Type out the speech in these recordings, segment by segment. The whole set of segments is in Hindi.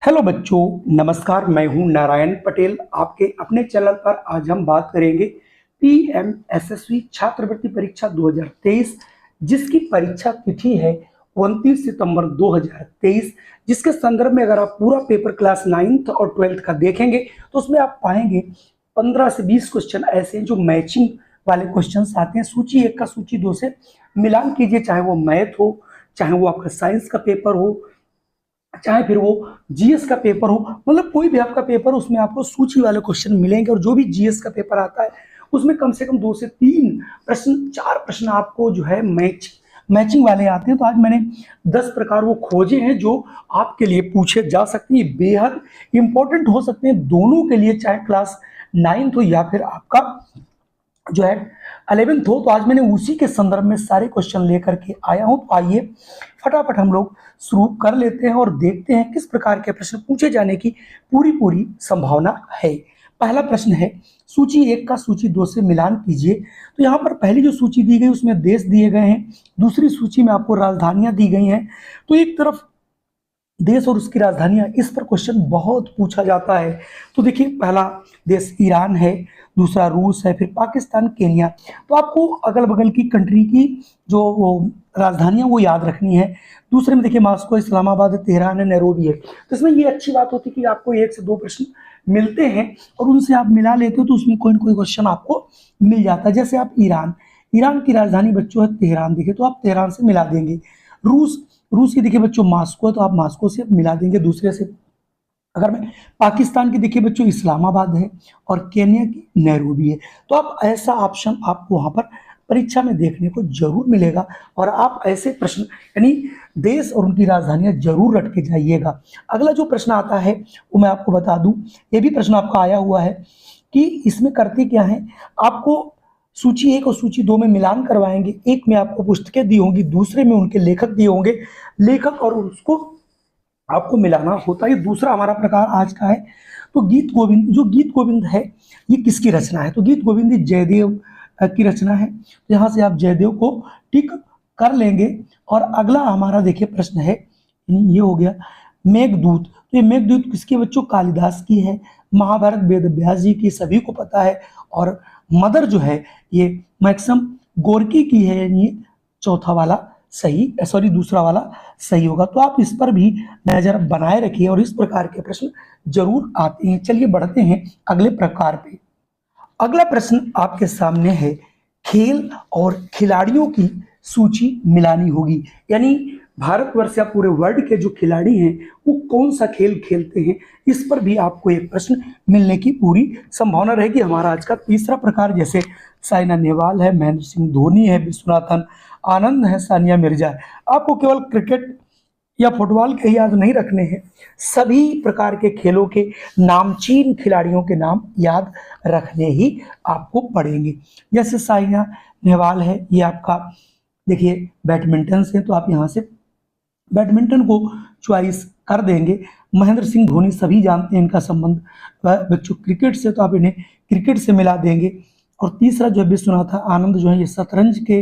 हेलो बच्चों, नमस्कार। मैं हूं नारायण पटेल। आपके अपने चैनल पर आज हम बात करेंगे पीएमएसएसबी छात्रवृत्ति परीक्षा 2023, जिसकी परीक्षा तिथि है 29 सितंबर 2023। जिसके संदर्भ में अगर आप पूरा पेपर क्लास 9th और 12th का देखेंगे तो उसमें आप पाएंगे 15 से 20 क्वेश्चन ऐसे जो मैचिंग वाले क्वेश्चन आते हैं। सूची 1 का सूची 2 से मिलान कीजिए, चाहे वो मैथ हो, चाहे वो आपका साइंस का पेपर हो, चाहे फिर वो जीएस का पेपर हो। मतलब कोई भी आपका पेपर, उसमें आपको सूची वाले क्वेश्चन मिलेंगे। और जो भी जीएस का पेपर आता है उसमें कम से कम 2 से 3 प्रश्न, 4 प्रश्न आपको जो है मैचिंग वाले आते हैं। तो आज मैंने 10 प्रकार वो खोजे हैं जो आपके लिए पूछे जा सकते हैं, बेहद इंपॉर्टेंट हो सकते हैं दोनों के लिए, चाहे क्लास 9th हो या फिर आपका जो है 11th हो। तो आज मैंने उसी के संदर्भ में सारे क्वेश्चन लेकर के आया हूं। तो आइए फटाफट हम लोग शुरू कर लेते हैं और देखते हैं किस प्रकार के प्रश्न पूछे जाने की पूरी संभावना है। पहला प्रश्न है, सूची 1 का सूची 2 से मिलान कीजिए। तो यहाँ पर पहली जो सूची दी गई उसमें देश दिए गए हैं, दूसरी सूची में आपको राजधानियां दी गई हैं। तो एक तरफ देश और उसकी राजधानियां, इस पर क्वेश्चन बहुत पूछा जाता है। तो देखिए, पहला देश ईरान है, दूसरा रूस है, फिर पाकिस्तान, केन्या। तो आपको अगल बगल की कंट्री की जो वो राजधानियां वो याद रखनी है। दूसरे में देखिए, मास्को, इस्लामाबाद, तेहरान है, नैरोबी है। तो इसमें ये अच्छी बात होती है कि आपको 1 से 2 प्रश्न मिलते हैं और उनसे आप मिला लेते हो तो उसमें कोई ना कोई क्वेश्चन आपको मिल जाता है। जैसे आप ईरान की राजधानी बच्चों है तेहरान, देखिए तो आप तेहरान से मिला देंगे। रूस की देखिए बच्चों मास्को है, तो आप मास्को से मिला देंगे दूसरे से। अगर मैं पाकिस्तान की देखिए बच्चों इस्लामाबाद है और केन्या की नैरोबी है। तो आप ऐसा ऑप्शन आपको वहां पर परीक्षा में देखने को जरूर मिलेगा और आप ऐसे प्रश्न यानी देश और उनकी राजधानियां जरूर रट के जाइएगा। अगला जो प्रश्न आता है वो मैं आपको बता दूं, ये भी प्रश्न आपका आया हुआ है कि इसमें करते क्या है, आपको सूची 1 और सूची 2 में मिलान करवाएंगे। एक में आपको पुस्तकें दी होंगी, दूसरे में उनके लेखक दिए होंगे, लेखक और उसको आपको मिलाना होता है। दूसरा हमारा प्रकार आज का है तो गीत गोविंद। जो गीत गोविंद है ये किसकी रचना है? तो गीत गोविंद जयदेव की रचना है। तो यहाँ से आप जयदेव को टिक कर लेंगे। और अगला हमारा देखिए प्रश्न है, ये हो गया मेघदूत। तो ये मेघदूत किसके बच्चों? कालिदास की है। महाभारत वेद व्यास जी की, सभी को पता है। और मदर जो है ये मैक्सिमम गोरकी की है। यानी चौथा वाला सही, सॉरी दूसरा वाला सही होगा। तो आप इस पर भी नजर बनाए रखिए और इस प्रकार के प्रश्न जरूर आते हैं। चलिए बढ़ते हैं अगले प्रकार पे। अगला प्रश्न आपके सामने है, खेल और खिलाड़ियों की सूची मिलानी होगी। यानी भारतवर्ष या पूरे वर्ल्ड के जो खिलाड़ी हैं वो कौन सा खेल खेलते हैं, इस पर भी आपको एक प्रश्न मिलने की पूरी संभावना रहेगी। हमारा आज का तीसरा प्रकार, जैसे साइना नेहवाल है, महेंद्र सिंह धोनी है, विश्वनाथन आनंद है, सानिया मिर्जा है। आपको केवल क्रिकेट या फुटबॉल के याद नहीं रखने हैं, सभी प्रकार के खेलों के नामचीन खिलाड़ियों के नाम याद रखने ही आपको पड़ेंगे। जैसे साइना नेहवाल है, ये आपका देखिए बैडमिंटन से, तो आप यहाँ से बैडमिंटन को चॉइस कर देंगे। महेंद्र सिंह धोनी सभी जानते हैं, इनका संबंध बच्चों क्रिकेट से, तो आप इन्हें क्रिकेट से मिला देंगे। और तीसरा जो है विश्वनाथ आनंद, जो है ये शतरंज के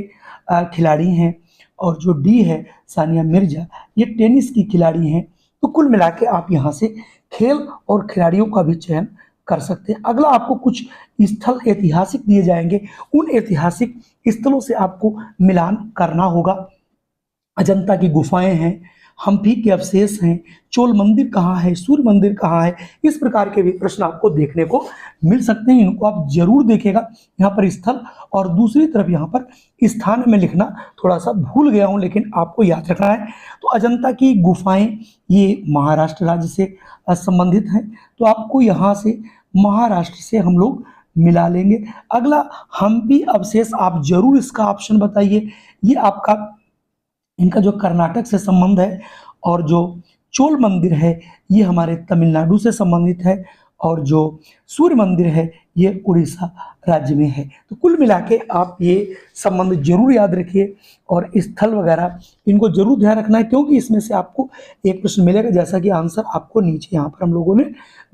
खिलाड़ी हैं। और जो डी है सानिया मिर्जा, ये टेनिस की खिलाड़ी हैं। तो कुल मिला के आप यहाँ से खेल और खिलाड़ियों का भी चयन कर सकते हैं। अगला आपको कुछ स्थल ऐतिहासिक दिए जाएंगे, उन ऐतिहासिक स्थलों से आपको मिलान करना होगा। अजंता की गुफाएं हैं, हम्पी के अवशेष हैं, चोल मंदिर कहाँ है, सूर्य मंदिर कहाँ है। इस प्रकार के भी प्रश्न आपको देखने को मिल सकते हैं, इनको आप जरूर देखिएगा। यहाँ पर स्थल और दूसरी तरफ यहाँ पर स्थान में लिखना थोड़ा सा भूल गया हूँ, लेकिन आपको याद रखना है। तो अजंता की गुफाएं ये महाराष्ट्र राज्य से संबंधित हैं, तो आपको यहाँ से महाराष्ट्र से हम लोग मिला लेंगे। अगला हम्पी अवशेष, आप जरूर इसका ऑप्शन बताइए। ये आपका, इनका जो कर्नाटक से संबंध है। और जो चोल मंदिर है ये हमारे तमिलनाडु से संबंधित है। और जो सूर्य मंदिर है ये उड़ीसा राज्य में है। तो कुल मिला के आप ये संबंध जरूर याद रखिए और स्थल वगैरह इनको जरूर ध्यान रखना है, क्योंकि इसमें से आपको एक प्रश्न मिलेगा, जैसा कि आंसर आपको नीचे यहाँ पर हम लोगों ने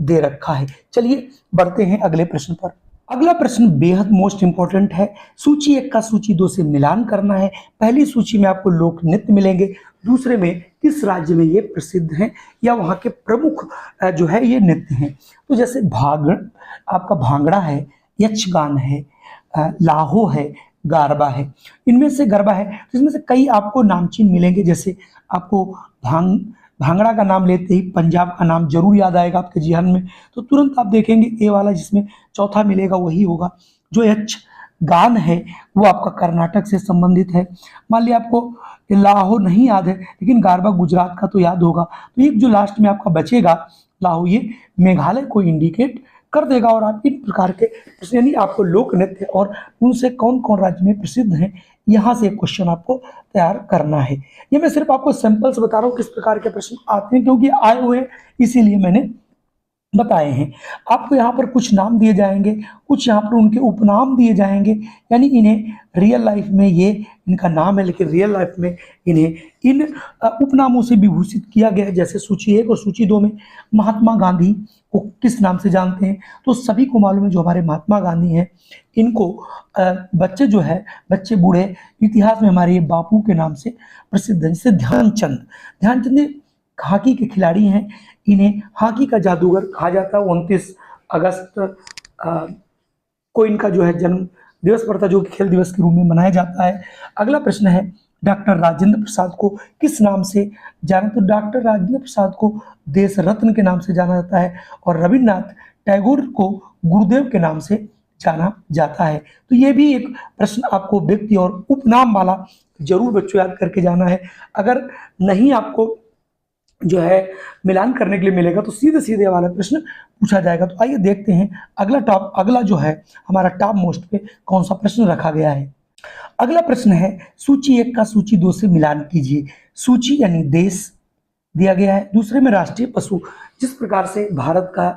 दे रखा है। चलिए बढ़ते हैं अगले प्रश्न पर। अगला प्रश्न बेहद मोस्ट इंपॉर्टेंट है। सूची 1 का सूची 2 से मिलान करना है। पहली सूची में आपको लोक नृत्य मिलेंगे, दूसरे में किस राज्य में ये प्रसिद्ध हैं या वहाँ के प्रमुख जो है ये नृत्य हैं। तो जैसे आपका भांगड़ा है, यक्षगान है, लाहो है, गरबा है। इनमें से गरबा है तो इसमें से कई आपको नामचीन मिलेंगे। जैसे आपको भांगड़ा का नाम लेते ही पंजाब का नाम जरूर याद आएगा आपके जिहन में, तो तुरंत आप देखेंगे ए वाला जिसमें चौथा मिलेगा वही होगा। जो यक्षगान है वो आपका कर्नाटक से संबंधित है। मान लिया आपको लाहो नहीं याद है लेकिन गरबा गुजरात का तो याद होगा, तो एक जो लास्ट में आपका बचेगा लाहो, ये मेघालय को इंडिकेट कर देगा। और आप इन प्रकार के प्रश्न यानी आपको लोक नृत्य और उनसे कौन कौन राज्य में प्रसिद्ध हैं, यहाँ से एक क्वेश्चन आपको तैयार करना है। ये मैं सिर्फ आपको सैंपल्स बता रहा हूँ किस प्रकार के प्रश्न आते हैं, क्योंकि आए हुए हैं इसीलिए मैंने बताए हैं। आपको यहाँ पर कुछ नाम दिए जाएंगे, कुछ यहाँ पर उनके उपनाम दिए जाएंगे, यानी इन्हें रियल लाइफ में ये इनका नाम है लेकिन रियल लाइफ में इन्हें इन उपनामों से विभूषित किया गया है। जैसे सूची 1 और सूची 2 में महात्मा गांधी को किस नाम से जानते हैं, तो सभी को मालूम है जो हमारे महात्मा गांधी हैं इनको बच्चे जो है बच्चे बूढ़े इतिहास में हमारे ये बापू के नाम से प्रसिद्ध हैं। जैसे ध्यानचंद हॉकी के खिलाड़ी हैं, इन्हें हॉकी का जादूगर कहा जाता है। 29 अगस्त को इनका जो है जन्म दिवस पड़ता है, जो कि खेल दिवस के रूप में मनाया जाता है। अगला प्रश्न है डॉक्टर राजेंद्र प्रसाद को किस नाम से जाना, तो डॉक्टर राजेंद्र प्रसाद को देश रत्न के नाम से जाना जाता है और रविन्द्रनाथ टैगोर को गुरुदेव के नाम से जाना जाता है। तो ये भी एक प्रश्न आपको व्यक्ति और उपनाम वाला जरूर बच्चों याद करके जाना है। अगर नहीं आपको जो है मिलान करने के लिए मिलेगा तो सीधे सीधे वाला प्रश्न पूछा जाएगा। तो आइए देखते हैं अगला जो है हमारा टॉप मोस्ट पे कौन सा प्रश्न रखा गया है। अगला प्रश्न है सूची 1 का सूची 2 से मिलान कीजिए। सूची यानी देश दिया गया है, दूसरे में राष्ट्रीय पशु। जिस प्रकार से भारत का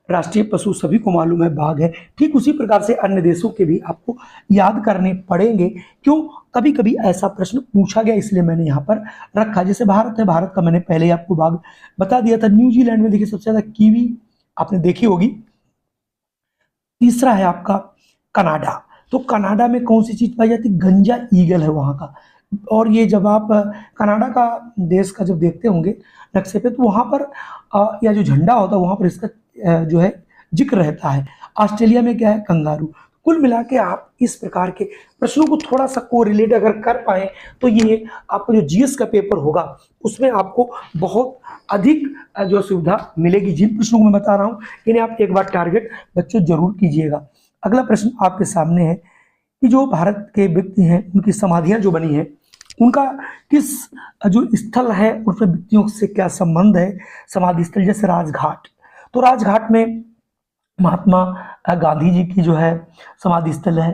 राष्ट्रीय पशु सभी को मालूम है बाघ है, ठीक उसी प्रकार से अन्य देशों के भी आपको याद करने पड़ेंगे। क्यों, कभी कभी ऐसा प्रश्न पूछा गया इसलिए मैंने यहाँ पर रखा। जैसे भारत है, भारत का मैंने पहले ही आपको बाघ बता दिया था। न्यूजीलैंड में देखिए सबसे ज्यादा कीवी आपने देखी होगी। तीसरा है आपका कनाडा, तो कनाडा में कौन सी चीज पाई जाती है, गंजा ईगल है वहाँ का। और ये जब आप कनाडा का देश का जब देखते होंगे नक्शे पे, तो वहाँ पर या जो झंडा होता है वहाँ पर इसका जो है जिक्र रहता है। ऑस्ट्रेलिया में क्या है, कंगारू। कुल मिला के आप इस प्रकार के प्रश्नों को थोड़ा सा कोरिलेट अगर कर पाए तो ये आपका जो जीएस का पेपर होगा उसमें आपको बहुत अधिक जो सुविधा मिलेगी। जिन प्रश्नों को मैं बता रहा हूँ इन्हें आप एक बार टारगेट बच्चों जरूर कीजिएगा। अगला प्रश्न आपके सामने है कि जो भारत के व्यक्ति हैं उनकी समाधियाँ जो बनी हैं उनका किस जो स्थल है उन व्यक्तियों से क्या संबंध है। समाधि स्थल जैसे राजघाट, तो राजघाट में महात्मा गांधी जी की जो है समाधि स्थल है,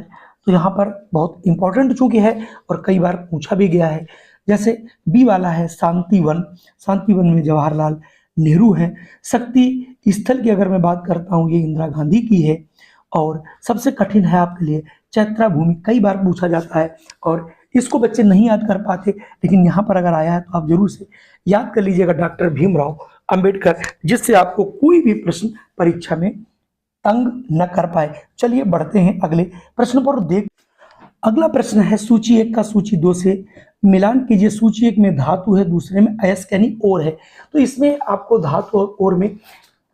तो यहाँ पर बहुत इंपॉर्टेंट चूंकि है और कई बार पूछा भी गया है। जैसे बी वाला है शांतिवन, शांतिवन में जवाहरलाल नेहरू हैं। शक्ति स्थल की अगर मैं बात करता हूँ ये इंदिरा गांधी की है। और सबसे कठिन है आपके लिए चैत्रा भूमि, कई बार पूछा जाता है और इसको बच्चे नहीं याद कर पाते, लेकिन यहाँ पर अगर आया है तो आप जरूर से याद कर लीजिएगा, डॉक्टर भीमराव अंबेडकर, जिससे आपको कोई भी प्रश्न परीक्षा में तंग न कर पाए। चलिए बढ़ते हैं अगले प्रश्न पर। अगला प्रश्न है सूची 1 का सूची 2 से मिलान कीजिए। सूची 1 में धातु है, दूसरे में अयस्क यानी और है। तो इसमें आपको धातु और में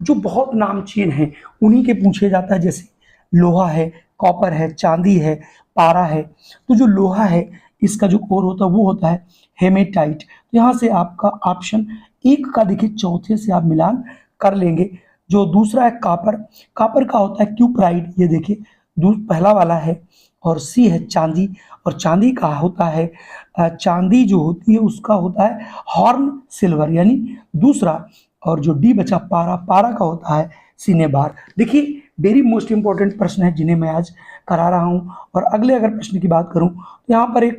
जो बहुत नामचीन है उन्हीं के पूछे जाता है। जैसे लोहा है, कॉपर है, चांदी है, पारा है। तो जो लोहा है इसका जो कोर होता है वो होता है हेमेटाइट। तो यहाँ से आपका ऑप्शन 1 का देखिए चौथे से आप मिलान कर लेंगे। जो दूसरा है कापर, कापर का होता है क्यूप्राइड, ये देखिए पहला वाला है। और सी है चांदी, और चांदी का होता है चांदी जो होती है उसका होता है हॉर्न सिल्वर यानी दूसरा। और जो डी बचा पारा, पारा का होता है सिनेबार। देखिए वेरी मोस्ट इंपॉर्टेंट प्रश्न है जिन्हें मैं आज करा रहा हूँ। और अगले अगर प्रश्न की बात करूँ तो यहाँ पर एक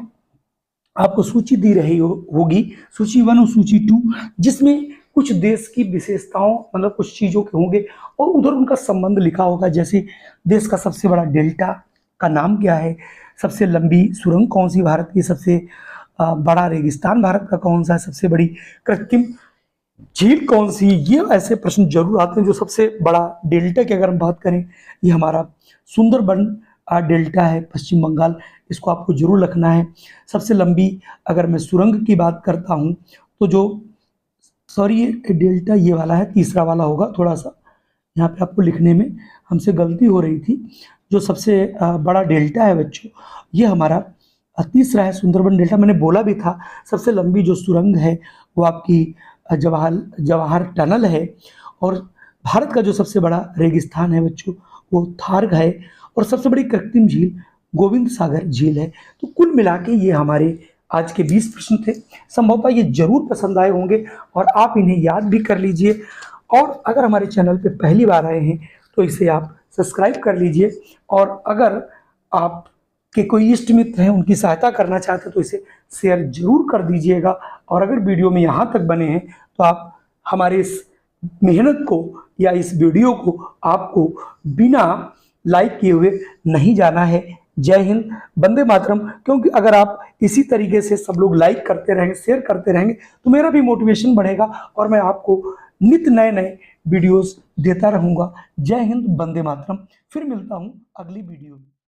आपको सूची दी रही होगी, सूची 1 और सूची 2, जिसमें कुछ देश की विशेषताओं मतलब कुछ चीज़ों के होंगे और उधर उनका संबंध लिखा होगा। जैसे देश का सबसे बड़ा डेल्टा का नाम क्या है, सबसे लंबी सुरंग कौन सी भारत की, सबसे बड़ा रेगिस्तान भारत का कौन सा है, सबसे बड़ी कृत्रिम झील कौन सी, ये ऐसे प्रश्न जरूर आते हैं। जो सबसे बड़ा डेल्टा की अगर हम बात करें, ये हमारा सुंदरबन डेल्टा है, पश्चिम बंगाल, इसको आपको जरूर लिखना है। सबसे लंबी अगर मैं सुरंग की बात करता हूँ तो जो, सॉरी ये डेल्टा ये वाला है, तीसरा वाला होगा, थोड़ा सा यहाँ पे आपको लिखने में हमसे गलती हो रही थी। जो सबसे बड़ा डेल्टा है बच्चों, ये हमारा तीसरा है, सुंदरबन डेल्टा। मैंने बोला भी था सबसे लंबी जो सुरंग है वो आपकी जवाहर जवाहर टनल है। और भारत का जो सबसे बड़ा रेगिस्तान है बच्चों, वो थार है। और सबसे बड़ी कृत्रिम झील गोविंद सागर झील है। तो कुल मिला के ये हमारे आज के 20 प्रश्न थे। संभवतः ये जरूर पसंद आए होंगे और आप इन्हें याद भी कर लीजिए। और अगर हमारे चैनल पे पहली बार आए हैं तो इसे आप सब्सक्राइब कर लीजिए। और अगर आप के कोई इष्ट मित्र हैं, उनकी सहायता करना चाहते हैं, तो इसे शेयर जरूर कर दीजिएगा। और अगर वीडियो में यहाँ तक बने हैं तो आप हमारे इस मेहनत को या इस वीडियो को आपको बिना लाइक किए हुए नहीं जाना है। जय हिंद, वंदे मातरम। क्योंकि अगर आप इसी तरीके से सब लोग लाइक करते रहेंगे, शेयर करते रहेंगे, तो मेरा भी मोटिवेशन बढ़ेगा और मैं आपको नित्य नए नए वीडियोस देता रहूँगा। जय हिंद, वंदे मातरम। फिर मिलता हूँ अगली वीडियो में।